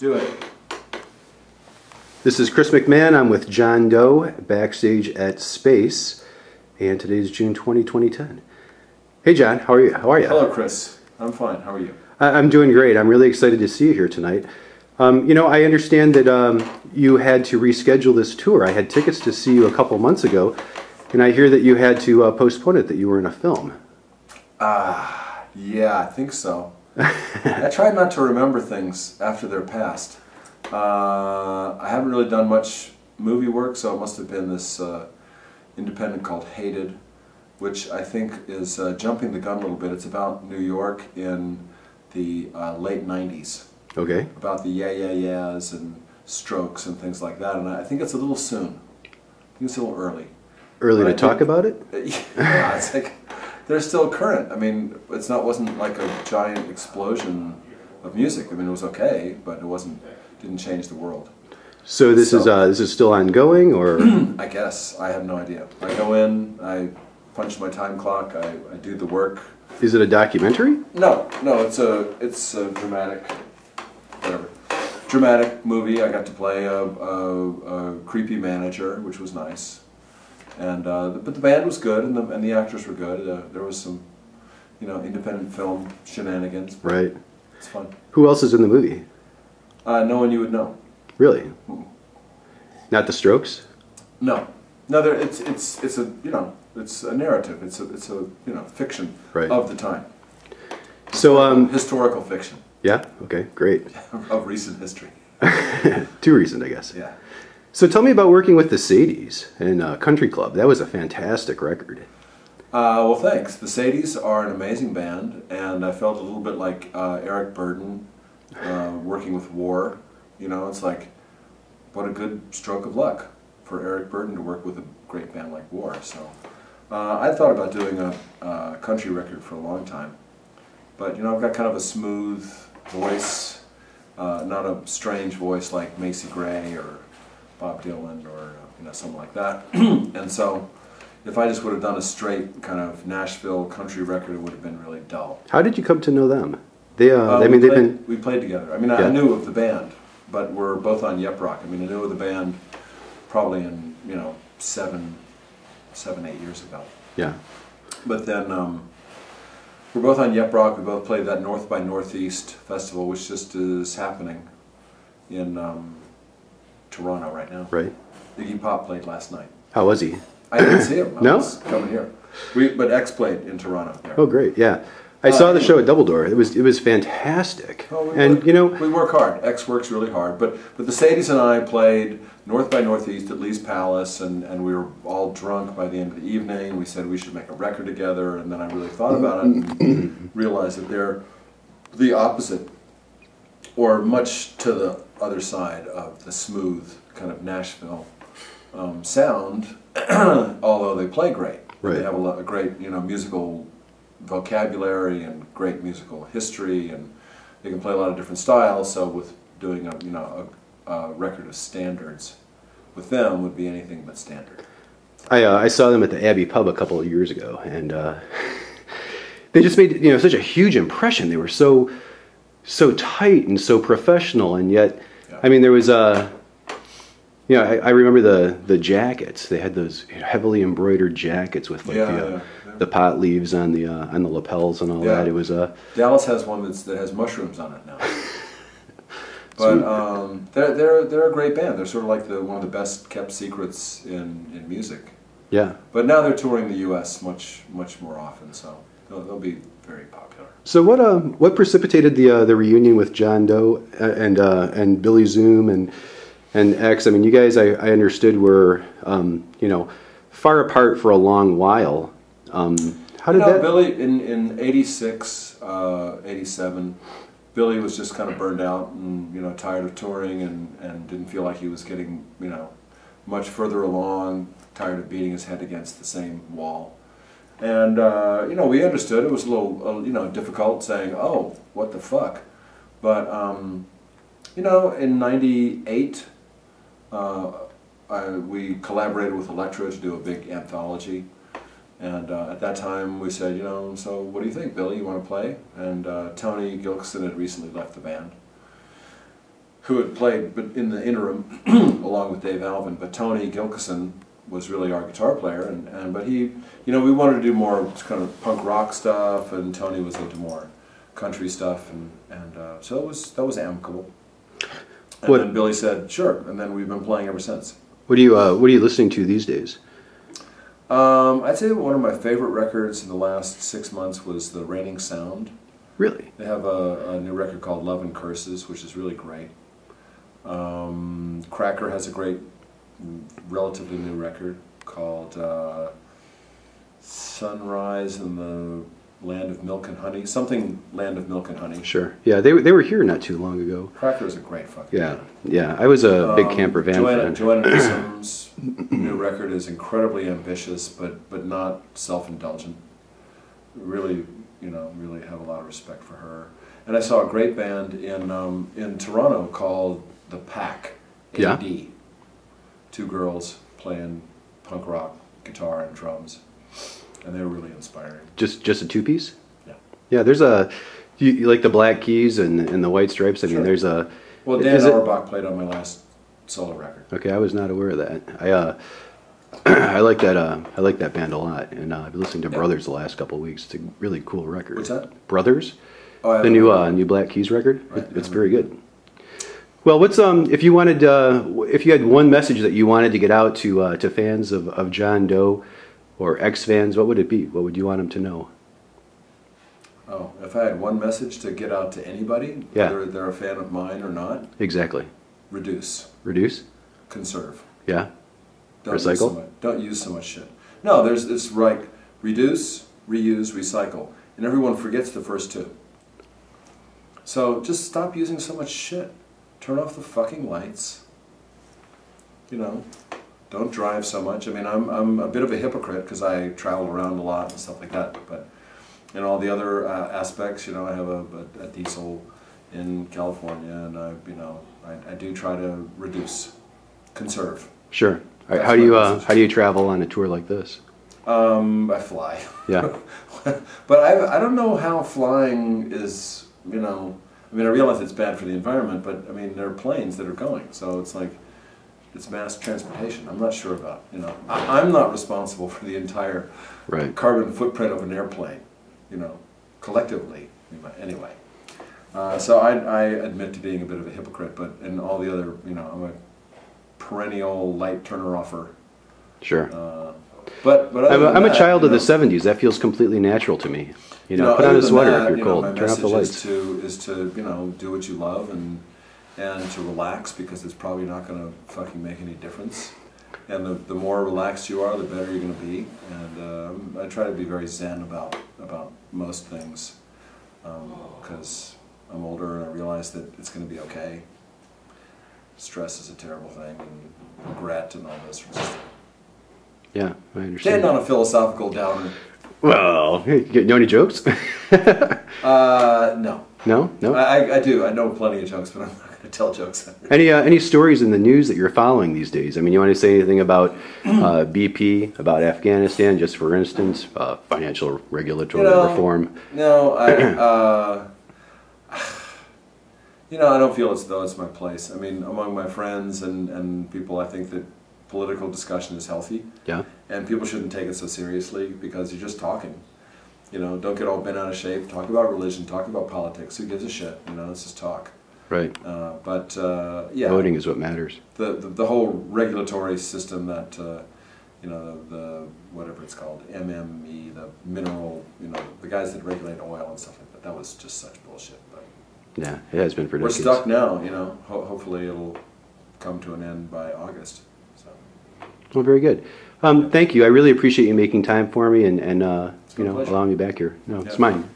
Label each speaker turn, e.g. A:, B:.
A: Do it.
B: This is Chris McMahon. I'm with John Doe backstage at Space, and today's June 2010. Hey John, how are you?
A: Hello Chris. I'm fine. How are you?
B: I'm doing great. I'm really excited to see you here tonight. You know, I understand that you had to reschedule this tour. I had tickets to see you a couple months ago, and I hear that you had to postpone it, that you were in a film.
A: Yeah, I think so. I try not to remember things after they're past. I haven't really done much movie work, so it must have been this independent called Hated, which I think is jumping the gun a little bit. It's about New York in the late 90s.
B: Okay. About
A: the yeah-yeah-yeahs and Strokes and things like that, and I think it's a little soon. I think it's a little early.
B: Early to talk about it?
A: Yeah, it's like they're still current. I mean, wasn't like a giant explosion of music. I mean, it was okay, but it didn't change the world.
B: So this is still ongoing, or?
A: I guess I have no idea. I go in, I punch my time clock, I do the work.
B: Is it a documentary?
A: No, it's a dramatic, whatever, dramatic movie. I got to play a creepy manager, which was nice. And but the band was good, and the actors were good. There was some, independent film shenanigans.
B: Right.
A: It's fun.
B: Who else is in the movie?
A: No one you would know.
B: Really? Not the Strokes?
A: No. It's a narrative. It's a fiction of the time.
B: So
A: historical fiction.
B: Yeah. Okay. Great.
A: Of recent history.
B: Too recent, I guess.
A: Yeah.
B: So tell me about working with the Sadies in Country Club. That was a fantastic record.
A: Well, thanks. The Sadies are an amazing band, and I felt a little bit like Eric Burdon working with War. It's like, what a good stroke of luck for Eric Burdon to work with a great band like War. So I thought about doing a country record for a long time, but I've got kind of a smooth voice, not a strange voice like Macy Gray or Bob Dylan or something like that. And so if I just would have done a straight kind of Nashville country record, it would have been really dull.
B: How did you come to know them?
A: We played together. I mean,
B: yeah.
A: I knew of the band, but we're both on Yep Rock. I mean, I knew of the band probably in 7, 8 years ago.
B: Yeah.
A: But then we're both on Yep Rock. We both played that North by Northeast festival, which just is happening in Toronto right now.
B: Right.
A: Iggy Pop played last night.
B: How was he?
A: I didn't see him.
B: No?
A: I was coming here. But X played in Toronto. There.
B: Oh, great! Yeah, I saw the show at Double Door. It was fantastic.
A: Oh, we work hard. X works really hard. But the Sadies and I played North by Northeast at Lee's Palace, and we were all drunk by the end of the evening. We said we should make a record together, and then I really thought about it and realized that they're the opposite, or much to the other side of the smooth kind of Nashville sound, although they play great.
B: Right. They
A: have a great musical vocabulary and great musical history, and they can play a lot of different styles. So with doing a record of standards with them would be anything but standard.
B: I saw them at the Abbey Pub a couple of years ago, and they just made such a huge impression. They were so tight and so professional, and yet, yeah. I mean, there was I remember the jackets. They had those heavily embroidered jackets with like the pot leaves on the lapels and all that. It was
A: Dallas has one that has mushrooms on it now. But they're a great band. They're sort of like one of the best kept secrets in music.
B: Yeah.
A: But now they're touring the U.S. much more often, so they'll be very popular.
B: So what precipitated the reunion with John Doe and Billy Zoom and X? I mean, you guys, I understood, were far apart for a long while. How did that?
A: Billy in '86, '87. Billy was just kind of burned out and tired of touring and didn't feel like he was getting much further along. Tired of beating his head against the same wall, and we understood it was a little difficult saying, oh, what the fuck, but in '98 we collaborated with Elektra to do a big anthology. And at that time we said, so what do you think, Billy, you want to play? And Tony Gilkison had recently left the band. who had played, but in the interim, along with Dave Alvin. But Tony Gilkison was really our guitar player, but he, you know, we wanted to do more kind of punk rock stuff, and Tony was into more country stuff, and so that was amicable. And then Billy said, "Sure," and then we've been playing ever since.
B: What are you listening to these days?
A: I'd say one of my favorite records in the last 6 months was The Raining Sound.
B: Really?
A: They have a new record called Love and Curses, which is really great. Cracker has a great, relatively new record called Sunrise in the Land of Milk and Honey. Something Land of Milk and Honey.
B: Sure. Yeah, they were here not too long ago.
A: Cracker is a great fucking band.
B: Yeah. I was a big Camper Van fan.
A: Joanna Newsom's new record is incredibly ambitious, but not self-indulgent. Really, you know, really have a lot of respect for her. And I saw a great band in Toronto called The Pack. AD.
B: Yeah.
A: 2 girls playing punk rock guitar and drums, and they were really inspiring.
B: Just a 2-piece?
A: Yeah.
B: Yeah. There's you like the Black Keys and the White Stripes. I mean, there's a.
A: Well, Dan Auerbach played on my last solo record.
B: Okay, I was not aware of that. I like that. I like that band a lot, and I've been listening to Brothers the last couple of weeks. It's a really cool record.
A: What's that?
B: Brothers,
A: Oh,
B: the new Black Keys record.
A: Right.
B: It's very good. Well, what's if you wanted if you had one message that you wanted to get out to fans of John Doe or ex-fans, what would it be? What would you want them to know?
A: Oh, if I had one message to get out to anybody, whether they're a fan of mine or not,
B: Exactly.
A: reduce, conserve.
B: Yeah.
A: Don't
B: Recycle?
A: Use so much, don't use so much shit. No, it's like reduce, reuse, recycle, and everyone forgets the first 2. So just stop using so much shit. Turn off the fucking lights. You know, don't drive so much. I mean, I'm a bit of a hypocrite because I travel around a lot and stuff like that. But in all the other aspects, you know, I have a diesel in California, and I do try to reduce, conserve.
B: Sure. How do you travel on a tour like this?
A: I fly.
B: Yeah.
A: But I don't know how flying is, you know, I mean, I realize it's bad for the environment, but I mean, there are planes that are going, so it's like, it's mass transportation. I'm not sure about, you know, I'm not responsible for the entire carbon footprint of an airplane, you know, collectively, anyway. So I admit to being a bit of a hypocrite, but in all the other, you know, I'm a perennial light turner-offer.
B: Sure.
A: But
B: I'm a child of the 70s. That feels completely natural to me. You know, put on a sweater if you're cold. Turn off the lights.
A: Is to you know, do what you love and to relax, because it's probably not going to fucking make any difference. And the more relaxed you are, the better you're going to be. And I try to be very zen about most things, because I'm older and I realize that it's going to be okay. Stress is a terrible thing, and regret and all those sorts of stuff.
B: Yeah, I understand.
A: Stand on a philosophical downer.
B: Well, you know any jokes?
A: No.
B: No?
A: I do. I know plenty of jokes, but I'm not going to tell jokes.
B: Any stories in the news that you're following these days? I mean, you want to say anything about BP, about Afghanistan, just for instance, financial regulatory reform?
A: No, you know, I don't feel as though it's my place. I mean, among my friends and people, I think that political discussion is healthy.
B: Yeah.
A: And people shouldn't take it so seriously, because you're just talking. You know, don't get all bent out of shape. Talk about religion. Talk about politics. Who gives a shit? You know, let's just talk.
B: Right.
A: Yeah.
B: Voting is what matters.
A: The whole regulatory system that, you know, the whatever it's called, MME, the mineral, you know, the guys that regulate oil and stuff like that. That was just such bullshit. But
B: yeah, it has been for decades.
A: We're stuck now. You know, hopefully it'll come to an end by August. So.
B: Well, very good. Thank you. I really appreciate you making time for me and you know,
A: pleasure.
B: allowing me back here. No, it's mine.